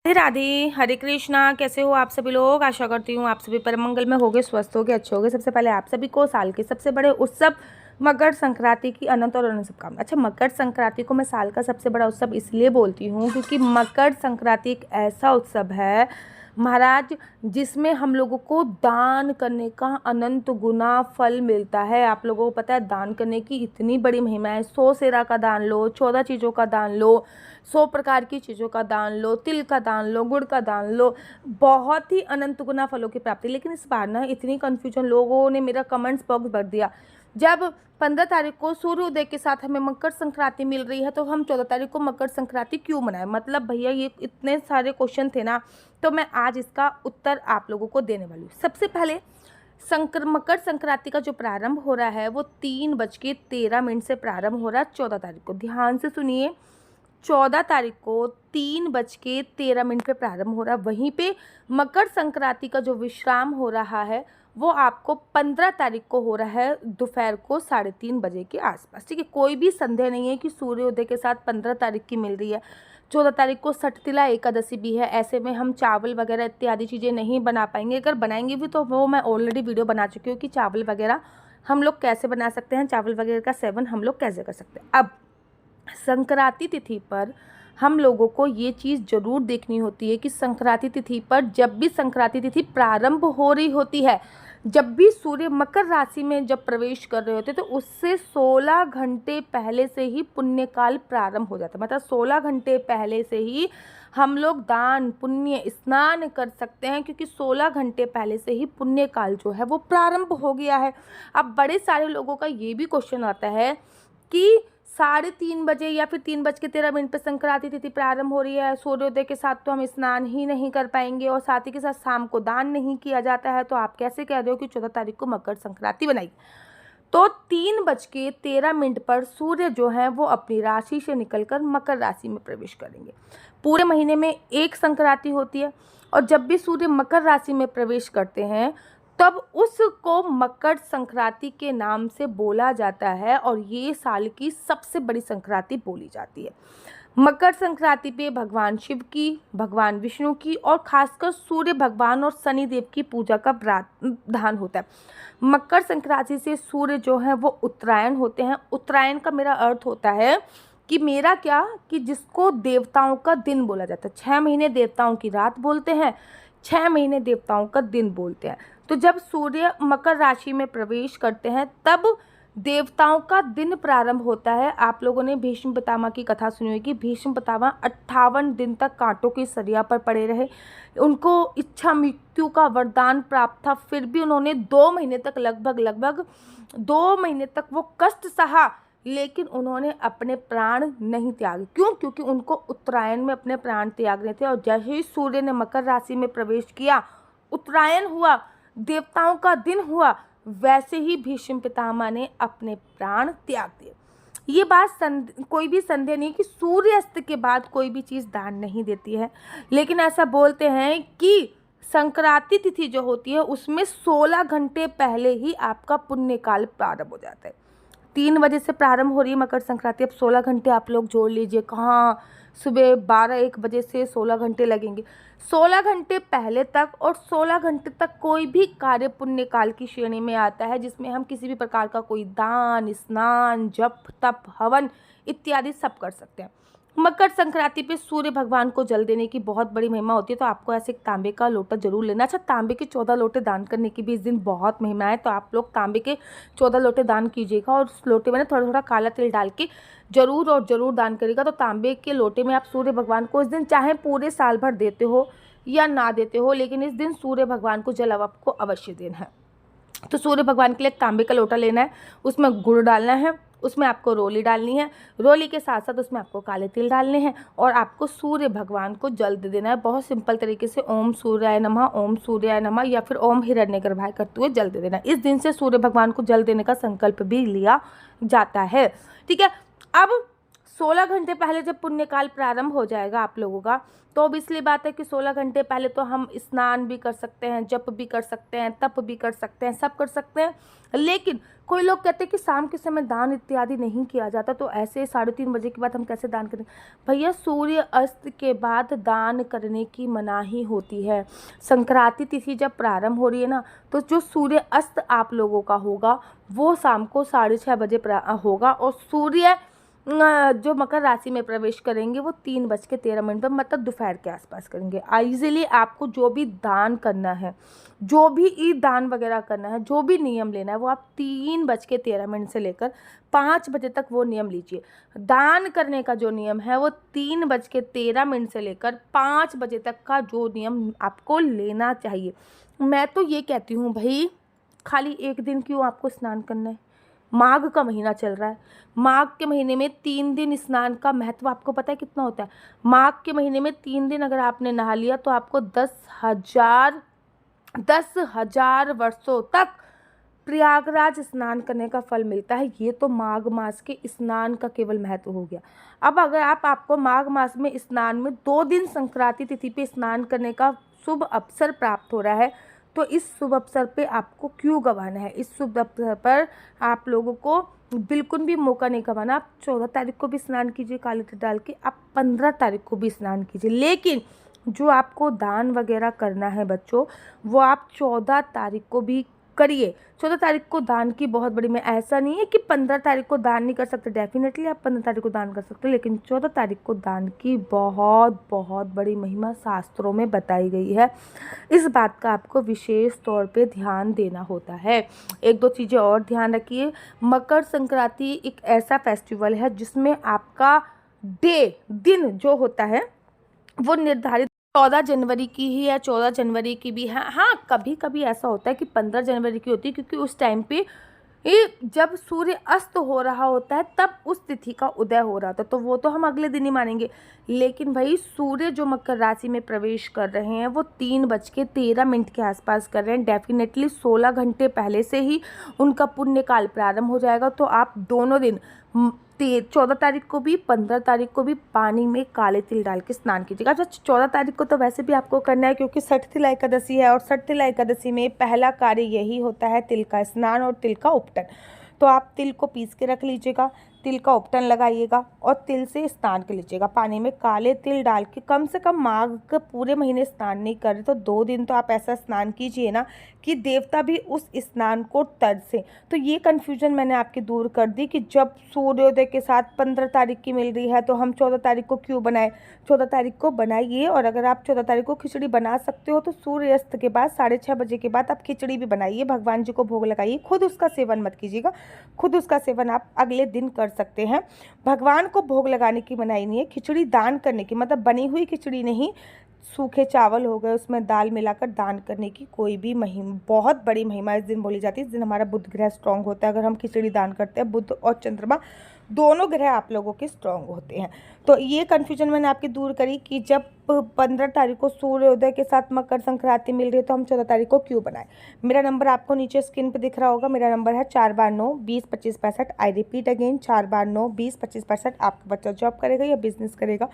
राधे राधे, हरे कृष्णा। कैसे हो आप सभी लोग? आशा करती हूँ आप सभी परम मंगल में होगे, स्वस्थ होगे, अच्छे होगे। सबसे पहले आप सभी को साल के सबसे बड़े उत्सव मकर संक्रांति की अनंत और अनंत शुभकामनाएं। अच्छा, मकर संक्रांति को मैं साल का सबसे बड़ा उत्सव इसलिए बोलती हूँ क्योंकि मकर संक्रांति एक ऐसा उत्सव है महाराज जिसमें हम लोगों को दान करने का अनंत गुना फल मिलता है। आप लोगों को पता है दान करने की इतनी बड़ी महिमा है। 100 सेरा का दान लो, 14 चीज़ों का दान लो, 100 प्रकार की चीज़ों का दान लो, तिल का दान लो, गुड़ का दान लो, बहुत ही अनंत गुना फलों की प्राप्ति। लेकिन इस बार ना इतनी कन्फ्यूजन, लोगों ने मेरा कमेंट्स बॉक्स भर दिया। जब 15 तारीख को सूर्योदय के साथ हमें मकर संक्रांति मिल रही है तो हम 14 तारीख को मकर संक्रांति क्यों मनाएं? मतलब भैया ये इतने सारे क्वेश्चन थे ना, तो मैं आज इसका उत्तर आप लोगों को देने वाली हूँ। सबसे पहले मकर संक्रांति का जो प्रारंभ हो रहा है वो 3:13 से प्रारंभ हो रहा है 14 तारीख को। ध्यान से सुनिए, 14 तारीख को 3:13 पे प्रारंभ हो रहा है। वहीं पे मकर संक्रांति का जो विश्राम हो रहा है वो आपको 15 तारीख को हो रहा है दोपहर को 3:30 बजे के आसपास। ठीक है, कोई भी संदेह नहीं है कि सूर्योदय के साथ 15 तारीख की मिल रही है। 14 तारीख को सठतिला एकादशी भी है। ऐसे में हम चावल वगैरह इत्यादि चीज़ें नहीं बना पाएंगे। अगर बनाएंगे भी तो वो मैं ऑलरेडी वीडियो बना चुकी हूँ कि चावल वगैरह हम लोग कैसे बना सकते हैं, चावल वगैरह का सेवन हम लोग कैसे कर सकते हैं। अब संक्रांति तिथि पर हम लोगों को ये चीज़ ज़रूर देखनी होती है कि संक्रांति तिथि पर जब भी संक्रांति तिथि प्रारंभ हो रही होती है, जब भी सूर्य मकर राशि में जब प्रवेश कर रहे होते तो उससे 16 घंटे पहले से ही पुण्यकाल प्रारंभ हो जाता है। मतलब 16 घंटे पहले से ही हम लोग दान पुण्य स्नान कर सकते हैं क्योंकि 16 घंटे पहले से ही पुण्यकाल जो है वो प्रारंभ हो गया है। अब बड़े सारे लोगों का ये भी क्वेश्चन आता है कि 3:30 बजे या फिर 3:13 पे संक्रांति तिथि प्रारंभ हो रही है, सूर्योदय के साथ तो हम स्नान ही नहीं कर पाएंगे और साथ ही के साथ शाम को दान नहीं किया जाता है, तो आप कैसे कह रहे हो कि 14 तारीख को मकर संक्रांति बनाई? तो 3:13 पर सूर्य जो है वो अपनी राशि से निकलकर मकर राशि में प्रवेश करेंगे। पूरे महीने में एक संक्रांति होती है और जब भी सूर्य मकर राशि में प्रवेश करते हैं तब उसको मकर संक्रांति के नाम से बोला जाता है और ये साल की सबसे बड़ी संक्रांति बोली जाती है। मकर संक्रांति पे भगवान शिव की, भगवान विष्णु की और खासकर सूर्य भगवान और शनिदेव की पूजा का प्रावधान होता है। मकर संक्रांति से सूर्य जो है वो उत्तरायण होते हैं। उत्तरायण का मेरा अर्थ होता है कि मेरा क्या कि जिसको देवताओं का दिन बोला जाता है। 6 महीने देवताओं की रात बोलते हैं, 6 महीने देवताओं का दिन बोलते हैं। तो जब सूर्य मकर राशि में प्रवेश करते हैं तब देवताओं का दिन प्रारंभ होता है। आप लोगों ने भीष्म पितामह की कथा सुनी होगी। भीष्म पितामह 58 दिन तक कांटों की सरिया पर पड़े रहे। उनको इच्छा मृत्यु का वरदान प्राप्त था, फिर भी उन्होंने 2 महीने तक लगभग 2 महीने तक वो कष्ट सहा, लेकिन उन्होंने अपने प्राण नहीं त्यागे। क्यों? क्योंकि उनको उत्तरायण में अपने प्राण त्यागने थे। और जैसे ही सूर्य ने मकर राशि में प्रवेश किया, उत्तरायण हुआ, देवताओं का दिन हुआ, वैसे ही भीष्म पितामह ने अपने प्राण त्याग दिए। ये बात कोई भी संदेह नहीं कि सूर्यास्त के बाद कोई भी चीज़ दान नहीं देती है, लेकिन ऐसा बोलते हैं कि संक्रांति तिथि जो होती है उसमें 16 घंटे पहले ही आपका पुण्यकाल प्रारंभ हो जाता है। 3 बजे से प्रारंभ हो रही है मकर संक्रांति। अब 16 घंटे आप लोग जोड़ लीजिए, कहाँ सुबह 12-1 बजे से 16 घंटे लगेंगे। 16 घंटे पहले तक और 16 घंटे तक कोई भी कार्य पुण्यकाल की श्रेणी में आता है जिसमें हम किसी भी प्रकार का कोई दान, स्नान, जप, तप, हवन इत्यादि सब कर सकते हैं। मकर संक्रांति पे सूर्य भगवान को जल देने की बहुत बड़ी महिमा होती है, तो आपको ऐसे एक तांबे का लोटा जरूर लेना। अच्छा, तांबे के 14 लोटे दान करने की भी इस दिन बहुत महिमा है, तो आप लोग तांबे के 14 लोटे दान कीजिएगा और उस लोटे में थोड़ा थोड़ा काला तिल डाल के जरूर और ज़रूर दान करिएगा। तो तांबे के लोटे में आप सूर्य भगवान को इस दिन चाहे पूरे साल भर देते हो या ना देते हो, लेकिन इस दिन सूर्य भगवान को जल आपको अवश्य देना है। तो सूर्य भगवान के लिए एक तांबे का लोटा लेना है, उसमें गुड़ डालना है, उसमें आपको रोली डालनी है, रोली के साथ साथ उसमें आपको काले तिल डालने हैं और आपको सूर्य भगवान को जल दे देना है। बहुत सिंपल तरीके से ओम सूर्याय नमः, ओम सूर्याय नमः या फिर ओम हिरण्यगर्भाय करते हुए जल दे देना। इस दिन से सूर्य भगवान को जल देने का संकल्प भी लिया जाता है। ठीक है, अब 16 घंटे पहले जब पुण्यकाल प्रारंभ हो जाएगा आप लोगों का, तो ऑब्वियसली बात है कि 16 घंटे पहले तो हम स्नान भी कर सकते हैं, जप भी कर सकते हैं, तप भी कर सकते हैं, सब कर सकते हैं। लेकिन कोई लोग कहते हैं कि शाम के समय दान इत्यादि नहीं किया जाता, तो ऐसे 3:30 बजे के बाद हम कैसे दान करें? भैया सूर्य अस्त के बाद दान करने की मनाही होती है। संक्रांति तिथि जब प्रारंभ हो रही है ना, तो जो सूर्य अस्त आप लोगों का होगा वो शाम को 6:30 बजे होगा, और सूर्य जो मकर राशि में प्रवेश करेंगे वो 3:13 पर, मतलब दोपहर के आसपास करेंगे। इजीली आपको जो भी दान करना है, जो भी ई दान वगैरह करना है, जो भी नियम लेना है, वो आप 3:13 से लेकर 5 बजे तक वो नियम लीजिए। दान करने का जो नियम है वो 3:13 से लेकर 5 बजे तक का जो नियम आपको लेना चाहिए। मैं तो ये कहती हूँ भाई, खाली एक दिन क्यों आपको स्नान करना है? माघ का महीना चल रहा है, माघ के महीने में 3 दिन स्नान का महत्व आपको पता है कितना होता है? माघ के महीने में 3 दिन अगर आपने नहा लिया तो आपको 10,000 वर्षों तक प्रयागराज स्नान करने का फल मिलता है। ये तो माघ मास के स्नान का केवल महत्व हो गया। अब अगर आपको माघ मास में स्नान में 2 दिन संक्रांति तिथि पे स्नान करने का शुभ अवसर प्राप्त हो रहा है, तो इस शुभ अवसर पे आपको क्यों गंवाना है? इस शुभ अवसर पर आप लोगों को बिल्कुल भी मौका नहीं गंवाना। आप 14 तारीख को भी स्नान कीजिए काले तिल डाल के, आप 15 तारीख को भी स्नान कीजिए, लेकिन जो आपको दान वगैरह करना है बच्चों, वो आप 14 तारीख को भी करिए। 14 तारीख को दान की बहुत बड़ी, में ऐसा नहीं है कि 15 तारीख को दान नहीं कर सकते, डेफिनेटली आप 15 तारीख को दान कर सकते हो, लेकिन 14 तारीख को दान की बहुत बहुत बड़ी महिमा शास्त्रों में बताई गई है। इस बात का आपको विशेष तौर पे ध्यान देना होता है। 1-2 चीज़ें और ध्यान रखिए। मकर संक्रांति एक ऐसा फेस्टिवल है जिसमें आपका दिन जो होता है वो निर्धारित 14 जनवरी की ही है, 14 जनवरी की भी है। हाँ, कभी कभी ऐसा होता है कि 15 जनवरी की होती है, क्योंकि उस टाइम पे जब सूर्य अस्त हो रहा होता है तब उस तिथि का उदय हो रहा था, तो वो तो हम अगले दिन ही मानेंगे। लेकिन भाई सूर्य जो मकर राशि में प्रवेश कर रहे हैं वो 3:13 के आसपास कर रहे हैं, डेफिनेटली 16 घंटे पहले से ही उनका पुण्यकाल प्रारंभ हो जाएगा। तो आप दोनों दिन 14 तारीख को भी 15 तारीख को भी पानी में काले तिल डाल के स्नान कीजिएगा। अच्छा, 14 तारीख को तो वैसे भी आपको करना है क्योंकि षठतिला एकादशी है, और षठतिला एकादशी में पहला कार्य यही होता है तिल का स्नान और तिल का उपटन। तो आप तिल को पीस के रख लीजिएगा, तिल का उपटन लगाइएगा और तिल से स्नान कर लीजिएगा पानी में काले तिल डाल के। कम से कम माघ के पूरे महीने स्नान नहीं कर रहे तो 2 दिन तो आप ऐसा स्नान कीजिए ना कि देवता भी उस स्नान को तरसें। तो ये कन्फ्यूजन मैंने आपकी दूर कर दी कि जब सूर्योदय के साथ 15 तारीख की मिल रही है तो हम 14 तारीख को क्यों बनाएं। 14 तारीख को बनाइए, और अगर आप 14 तारीख को खिचड़ी बना सकते हो तो सूर्यास्त के बाद 6:30 बजे के बाद आप खिचड़ी भी बनाइए, भगवान जी को भोग लगाइए। खुद उसका सेवन मत कीजिएगा, खुद उसका सेवन आप अगले दिन कर सकते हैं। भगवान को भोग लगाने की मनाही नहीं है, खिचड़ी दान करने की, मतलब बनी हुई खिचड़ी नहीं, सूखे चावल हो गए उसमें दाल मिलाकर दान करने की कोई भी बहुत बड़ी महिमा इस दिन बोली जाती है। इस दिन हमारा बुध ग्रह स्ट्रांग होता है। अगर हम खिचड़ी दान करते हैं, बुध और चंद्रमा दोनों ग्रह आप लोगों के स्ट्रांग होते हैं। तो ये कन्फ्यूजन मैंने आपकी दूर करी कि जब 15 तारीख को सूर्योदय के साथ मकर संक्रांति मिल रही है तो हम 14 तारीख को क्यों बनाएं। मेरा नंबर आपको नीचे स्क्रीन पे दिख रहा होगा, मेरा नंबर है 4/9-20-25-65। I repeat again, 4/9-20-25-65। आपका बच्चा जॉब करेगा या बिजनेस करेगा?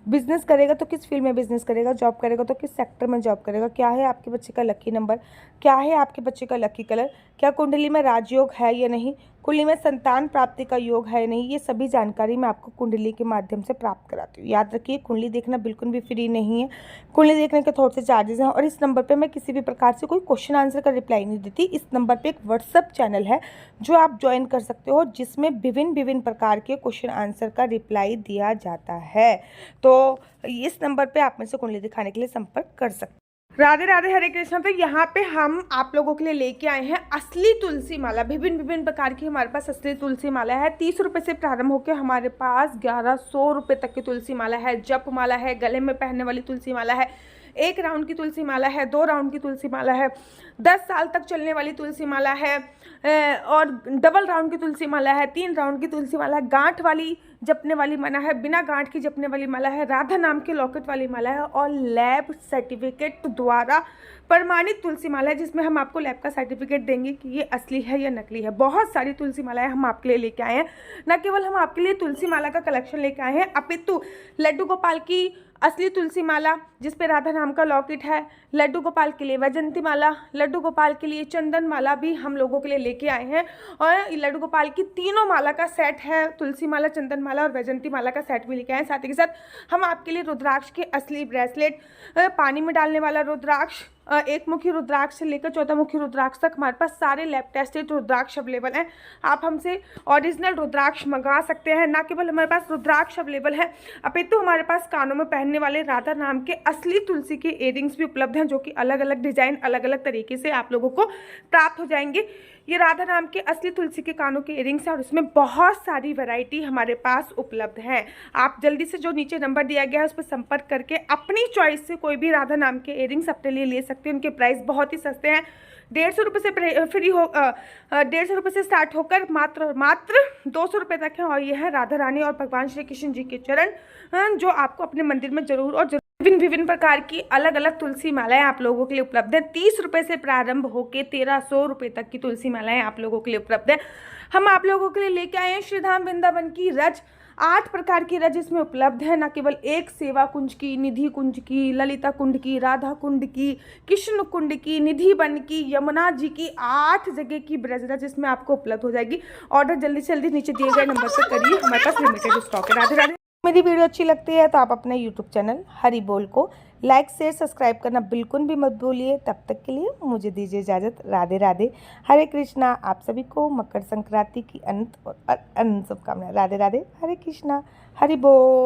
बिजनेस करेगा तो किस फील्ड में बिजनेस करेगा, जॉब करेगा तो किस सेक्टर में जॉब करेगा, क्या है आपके बच्चे का लकी नंबर, क्या है आपके बच्चे का लकी कलर, क्या कुंडली में राजयोग है या नहीं, कुंडली में संतान प्राप्ति का योग है या नहीं, ये सभी जानकारी मैं आपको कुंडली के माध्यम से प्राप्त कराती हूँ। याद रखिए, कुंडली देखना बिल्कुल भी फ्री नहीं है, कुंडली देखने के थोड़े से चार्जेस हैं। और इस नंबर पे मैं किसी भी प्रकार से कोई क्वेश्चन आंसर का रिप्लाई नहीं देती। इस नंबर पे एक व्हाट्सअप चैनल है जो आप ज्वाइन कर सकते हो, जिसमें विभिन्न प्रकार के क्वेश्चन आंसर का रिप्लाई दिया जाता है। तो इस नंबर पे आप में से कुंडली दिखाने के लिए संपर्क कर सकते हैं। राधे राधे, हरे कृष्णा। तो यहाँ पे हम आप लोगों के लिए लेके आए हैं असली तुलसी माला। विभिन्न प्रकार की हमारे पास असली तुलसी माला है। 30 रुपये से प्रारंभ होकर हमारे पास 1100 रुपये तक की तुलसी माला है। जप माला है, गले में पहनने वाली तुलसी माला है, 1 राउंड की तुलसी माला है, 2 राउंड की तुलसी माला है, 10 साल तक चलने वाली तुलसी माला है, और डबल राउंड की तुलसी माला है, 3 राउंड की तुलसी माला है, गांठ वाली जपने वाली माला है, बिना गांठ की जपने वाली माला है, राधा नाम के लॉकेट वाली माला है और लैब सर्टिफिकेट द्वारा प्रमाणित तुलसी माला है, जिसमें हम आपको लैब का सर्टिफिकेट देंगे कि ये असली है या नकली है। बहुत सारी तुलसी मालाएं हम आपके लिए लेके आए हैं। न केवल हम आपके लिए तुलसी माला का कलेक्शन लेके आए हैं, अपितु लड्डू गोपाल की असली तुलसी माला जिस पे राधा नाम का लॉकेट है, लड्डू गोपाल के लिए वैजंती माला, लड्डू गोपाल के लिए चंदन माला भी हम लोगों के लिए लेके आए हैं। और लड्डू गोपाल की तीनों माला का सेट है, तुलसी माला, चंदन माला और वैजंती माला का सेट भी लेके आए हैं। साथ ही के साथ हम आपके लिए रुद्राक्ष के असली ब्रेसलेट, पानी में डालने वाला रुद्राक्ष, एक मुखी रुद्राक्ष से लेकर 14 मुखी रुद्राक्ष तक हमारे पास सारे लैब टेस्टेड रुद्राक्ष अवेलेबल हैं। आप हमसे ओरिजिनल रुद्राक्ष मंगा सकते हैं। ना केवल हमारे पास रुद्राक्ष अवेलेबल है, अपितु हमारे पास कानों में पहनने वाले राधा नाम के असली तुलसी के इयरिंग्स भी उपलब्ध हैं, जो कि अलग अलग डिजाइन, अलग अलग तरीके से आप लोगों को प्राप्त हो जाएंगे। ये राधा नाम के असली तुलसी के कानों के इयरिंग्स हैं और इसमें बहुत सारी वैरायटी हमारे पास उपलब्ध है। आप जल्दी से जो नीचे नंबर दिया गया है उस पर संपर्क करके अपनी चॉइस से कोई भी राधा नाम के इयरिंग्स अपने लिए ले सकते हैं। उनके प्राइस बहुत ही सस्ते हैं, 150 रुपये से फ्री हो 150 रुपये से स्टार्ट होकर मात्र 200 रुपये तक है। और यह है राधा रानी और भगवान श्री कृष्ण जी के चरण, जो आपको अपने मंदिर में जरूर और विभिन्न प्रकार की अलग अलग तुलसी मालाएं आप लोगों के लिए उपलब्ध है। 30 रुपये से प्रारंभ होकर 1300 रुपये तक की तुलसी मालाएं आप लोगों के लिए उपलब्ध है। हम आप लोगों के लिए लेके आए हैं श्रीधाम वृंदावन की रज, 8 प्रकार की रज इसमें उपलब्ध है। न केवल एक सेवा कुंज की, निधि कुंज की, ललिता कुंड की, राधा कुंड की, कृष्ण कुंड की, निधि वन की, यमुना जी की, 8 जगह की ब्रज रज इसमें आपको उपलब्ध हो जाएगी। ऑर्डर जल्दी से जल्दी नीचे दिए गए नंबर पर करिए, हमारे पास लिमिटेड स्टॉक है। राधे राधे। मेरी वीडियो अच्छी लगती है तो आप अपने YouTube चैनल हरि बोल को लाइक शेयर सब्सक्राइब करना बिल्कुल भी मत भूलिए। तब तक के लिए मुझे दीजिए इजाज़त। राधे राधे, हरे कृष्णा। आप सभी को मकर संक्रांति की अनंत शुभकामनाएं। राधे राधे, हरे कृष्णा, हरि बोल।